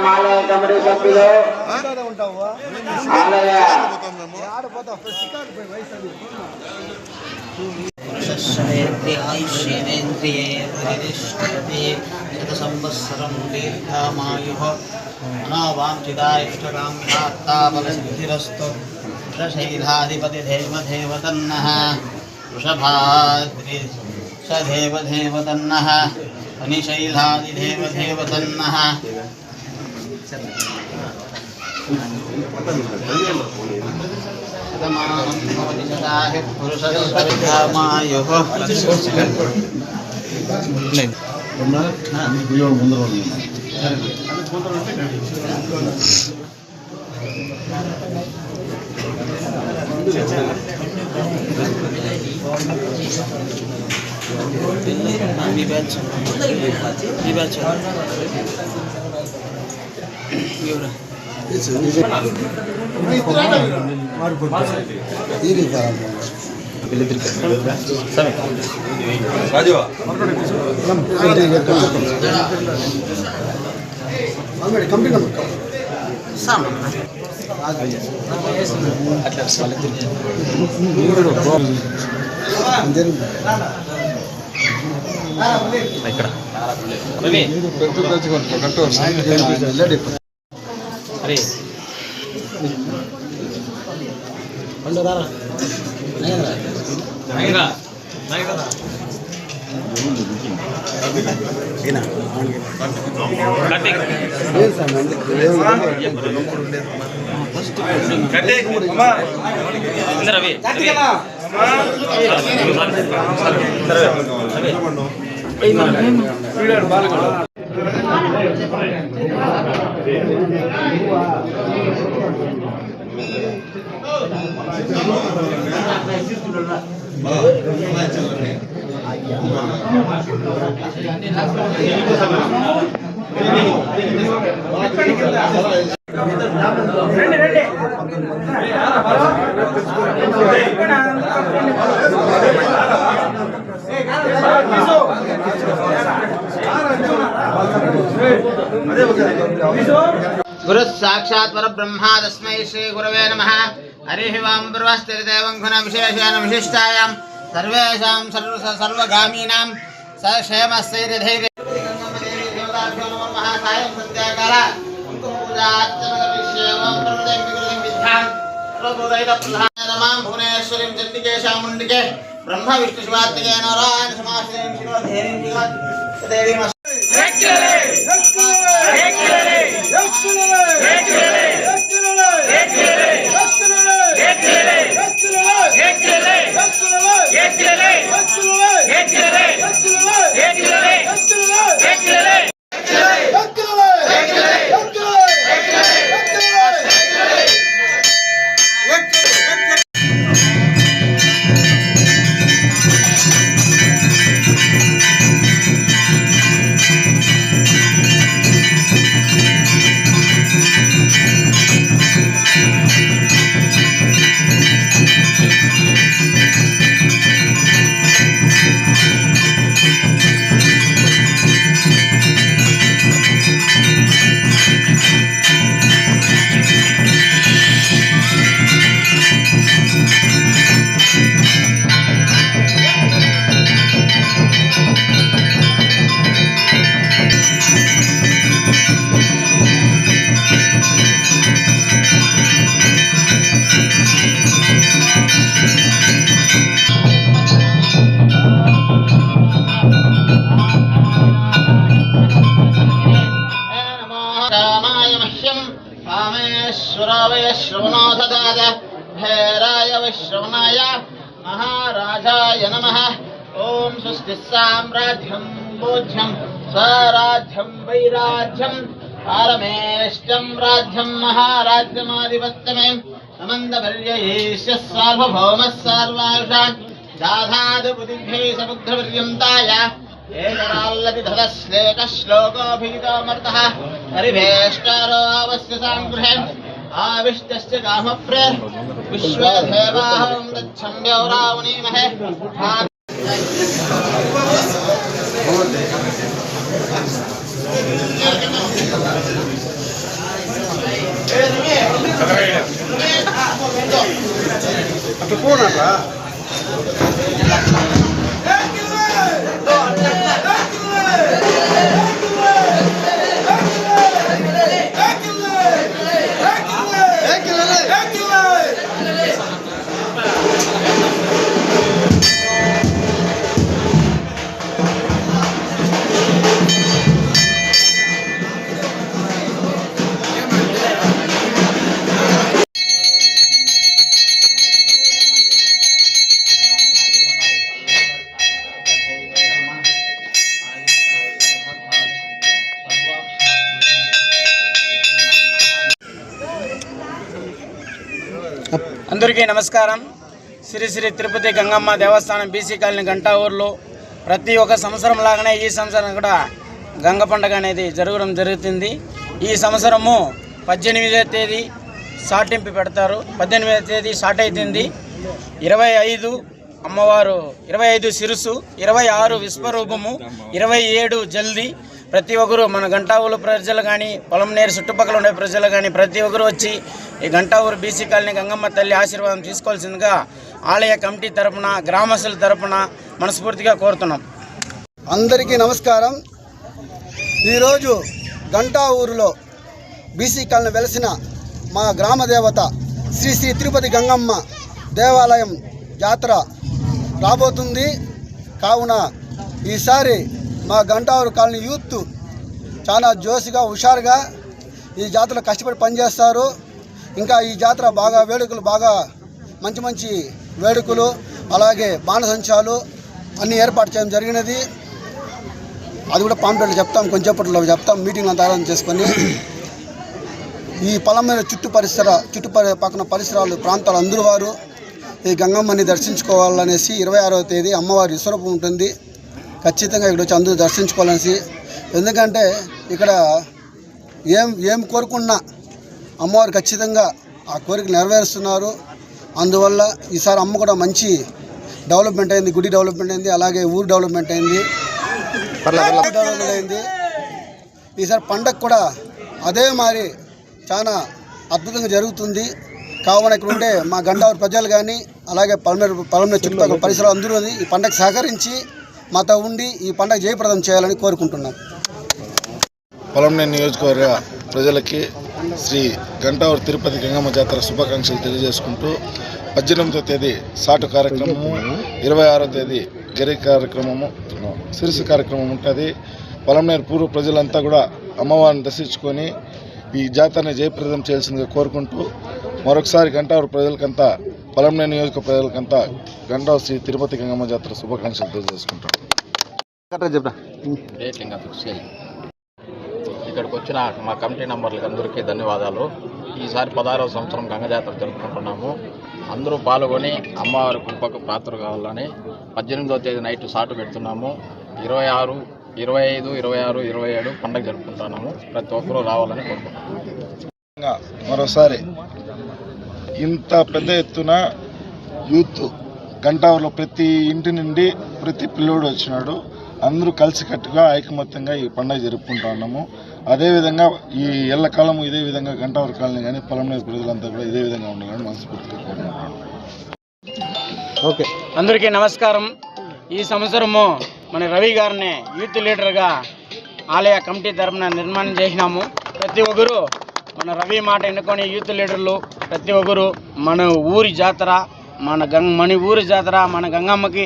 ఆలయ కమిటీ సభ్యులు ఆలయ సంవత్సరం దీర్ఘమాయుః అనావాంఛితాయిష్టకామ్యాత్తాబలసిద్ధిరస్తు శైలాధిపతిదేవదేవతన్నః వృషభాద్రిషదేవదేవతన్నః అనిశైలాదిదేవదేవతన్నః పురుషమాయుః गुरु साक्षात् परब्रह्मा तस्मै श्री गुरवे नमः। हरिः ओं ब्रह्मस्थिरदेवं गुण विशेषेण विशिष्टायां सर्वेषां सर्वगामीनां सक्षेमस्थैर्यधैर्य सायं सन्ध्याकाल नमां भुवनेश्वरीं चण्डिके चामुण्डिके ब्रह्म विष्णु शिवात्मिके नारायण समाश्रयं शिवधेरीं देवीं भैराय विश्रवणाय महाराजाय नमः। ओम स्वस्ति साम्राज्यं बोध्यं स्वराज्यं वैराज्यं पारमेष्टं राज्यं महाराज्यमाधिपत्यमे समन्दपर्ययेष्य सार्वभौमः सर्वायुषान् दाधादुबुद्धिभ्यै समुद्रपर्यन्ताय एकराल्लतिधरश्लेकश्लोकोऽभिहितोऽमर्तः परिभेष्टारो अवस्य साङ्गृहे आविष्टस्य कामप्रेर विश्वदेवाहं तच्छम्यौरावणीमहे। అందరికీ నమస్కారం. శ్రీ శ్రీ తిరుపతి గంగమ్మ దేవస్థానం బీసీ కాలనీ గంటావూరులో ప్రతి ఒక్క సంవత్సరం లాగానే ఈ సంవత్సరం కూడా గంగ పండుగ అనేది జరుగుతుంది. ఈ సంవత్సరము 18వ తేదీ సాటింపు పెడతారు. 18వ తేదీ స్టార్ట్ అవుతుంది. 25 అమ్మవారు, 25 సిరుసు, 26 విశ్వరూపము, 27 జల్దీ. ప్రతి ఒక్కరు మన గంటావూరు ప్రజలు కానీ పొలంనేరు చుట్టుపక్కల ఉండే ప్రజలు కానీ ప్రతి ఒక్కరు వచ్చి ఈ గంటావూరు బీసీ కాలనీ గంగమ్మ తల్లి ఆశీర్వాదం తీసుకోవాల్సిందిగా ఆలయ కమిటీ తరపున గ్రామస్తుల తరపున మనస్ఫూర్తిగా కోరుతున్నాం. అందరికీ నమస్కారం. ఈరోజు గంటావూరులో బీసీ కాలనీ వెలసిన మా గ్రామ దేవత శ్రీ శ్రీ తిరుపతి గంగమ్మ దేవాలయం జాతర రాబోతుంది. కావున ఈసారి మా గంటావూరు కాలనీ యూత్ చాలా జోష్గా హుషారుగా ఈ జాతరలో కష్టపడి పనిచేస్తారు. ఇంకా ఈ జాతర బాగా వేడుకలు, బాగా మంచి మంచి వేడుకలు, అలాగే బాణసంచాలు అన్నీ ఏర్పాటు చేయడం జరిగినది. అది కూడా పాంప్లెట్లు చెప్తాం, కొంచెంసేపట్లో చెప్తాం. మీటింగ్లు అంతా ఆలోచన చేసుకొని ఈ పొలమైన చుట్టుపక్కన పరిసరాలు ప్రాంతాలు అందరూ వారు ఈ గంగమ్మని దర్శించుకోవాలనేసి 26వ తేదీ అమ్మవారి విశ్వరూపం ఉంటుంది. ఖచ్చితంగా ఇక్కడ వచ్చి అందరూ దర్శించుకోవాలనేసి, ఎందుకంటే ఇక్కడ ఏం కోరుకున్నా అమ్మవారు ఖచ్చితంగా ఆ కోరిక నెరవేరుస్తున్నారు. అందువల్ల ఈసారి అమ్మ కూడా మంచి డెవలప్మెంట్ అయింది, గుడి డెవలప్మెంట్ అయింది, అలాగే ఊరు డెవలప్మెంట్ అయింది. ఈసారి పండగ కూడా అదే మరి చాలా అద్భుతంగా జరుగుతుంది. కావున ఇక్కడ ఉండే మా గంటావూరు ప్రజలు కానీ అలాగే పొలంనేరు చుట్టుపక్కల పరిసరాలు అందరూ ఈ పండగ సహకరించి మాతో ఉండి ఈ పండగ జయప్రదం చేయాలని కోరుకుంటున్నాం. పొలంనేరు నియోజకవర్గ ప్రజలకి శ్రీ గంటావూరు తిరుపతి గంగమ్మ జాతర శుభాకాంక్షలు తెలియజేసుకుంటూ 18వ తేదీ సాటు కార్యక్రమము, 26వ తేదీ గరి కార్యక్రమము, సిరుసు కార్యక్రమం ఉంటుంది. పొలంనేరు పూర్వ ప్రజలంతా కూడా అమ్మవారిని దర్శించుకొని ఈ జాతరని జయప్రదం చేయాల్సిందిగా కోరుకుంటూ మరొకసారి గంటావూరు ప్రజలకంతా, పొలంనేరు నియోజక ప్రజలకంతా గంటావూరు శ్రీ తిరుపతి గంగమ్మ జాతర శుభాకాంక్షలు తెలియజేసుకుంటాం. ఇక్కడికి వచ్చిన మా కమిటీ మెంబర్లకి అందరికీ ధన్యవాదాలు. ఈసారి 16వ సంవత్సరం గంగ జాతర జరుపుకుంటున్నాము. అందరూ పాల్గొని అమ్మవారి కృపకు పాత్ర కావాలని 18వ తేదీ నైట్ సాటు పెడుతున్నాము. 26, 25, 26, 27 పండుగ జరుపుకుంటున్నాము. ప్రతి ఒక్కరూ రావాలని కోరుకుంటున్నాము. మరోసారి ఇంత పెద్ద ఎత్తున యూత్ గంటావూరులో ప్రతి ఇంటి నుండి ప్రతి పిల్లోడు వచ్చినాడు. అందరూ కలిసికట్టుగా ఐకమత్యంగా ఈ పండుగ జరుపుకుంటా ఉన్నాము. అదేవిధంగా ఈ ఎల్లకాలం ఇదే విధంగా గంటావూరు కాలనీ కానీ పొలంనేరు ప్రజలంతా కూడా ఇదే విధంగా ఉండాలని మనస్ఫూర్తిగా కోరుకుంటున్నాను. ఓకే, అందరికీ నమస్కారం. ఈ సంవత్సరము మన రవి గారిని యూత్ లీడర్గా ఆలయ కమిటీ తరఫున నిర్మాణం చేసినాము. ప్రతి ఒక్కరు మన రవి మాట ఎన్నుకొని యూత్ లీడర్లు ప్రతి ఒక్కరు మన ఊరి జాతర, మన ఊరి జాతర, మన గంగమ్మకి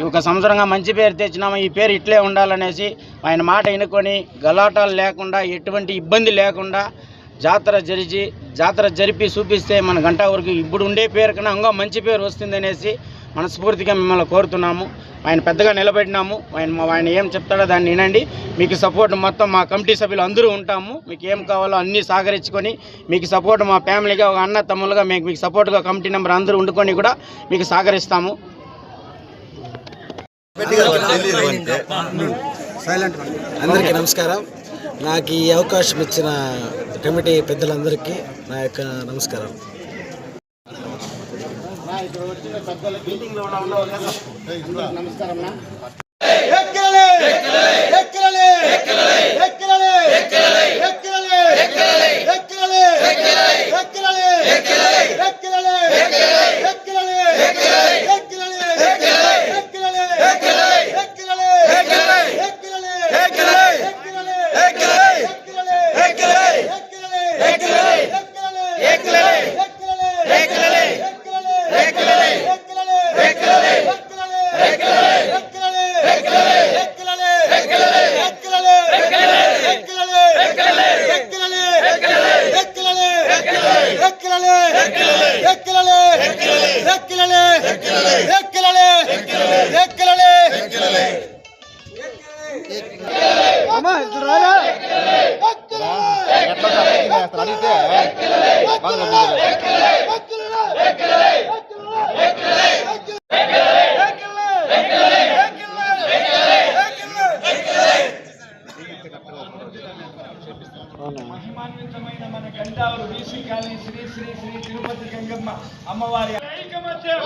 ఒక సంవత్సరంగా మంచి పేరు తెచ్చినాము. ఈ పేరు ఇట్లే ఉండాలనేసి ఆయన మాట ఎన్నుకొని గలాటాలు లేకుండా, ఎటువంటి ఇబ్బంది లేకుండా జాతర జరిపి చూపిస్తే మన గంటావూరుకి ఇప్పుడు ఉండే పేరు కన్నా ఇంకా మంచి పేరు వస్తుంది అనేసి మనస్ఫూర్తిగా మిమ్మల్ని కోరుతున్నాము. ఆయన పెద్దగా నిలబెట్టినాము. ఆయన ఏం చెప్తాడో దాన్ని వినండి. మీకు సపోర్ట్ మొత్తం మా కమిటీ సభ్యులు అందరూ ఉంటాము. మీకు ఏం కావాలో అన్నీ సహకరించుకొని మీకు సపోర్ట్ మా ఫ్యామిలీగా ఒక అన్న తమ్ములుగా మీకు సపోర్ట్గా కమిటీ నెంబర్ అందరూ ఉండుకొని కూడా మీకు సహకరిస్తాము. అందరికీ నమస్కారం. నాకు ఈ అవకాశం ఇచ్చిన కమిటీ పెద్దలందరికీ నా యొక్క నమస్కారం. నమస్కారం. మహిమాన్వితమైన మన గంటావూరు బీసీ కాలనీ శ్రీ శ్రీ శ్రీ తిరుపతి గంగమ్మ అమ్మవారి ఐకమత్యం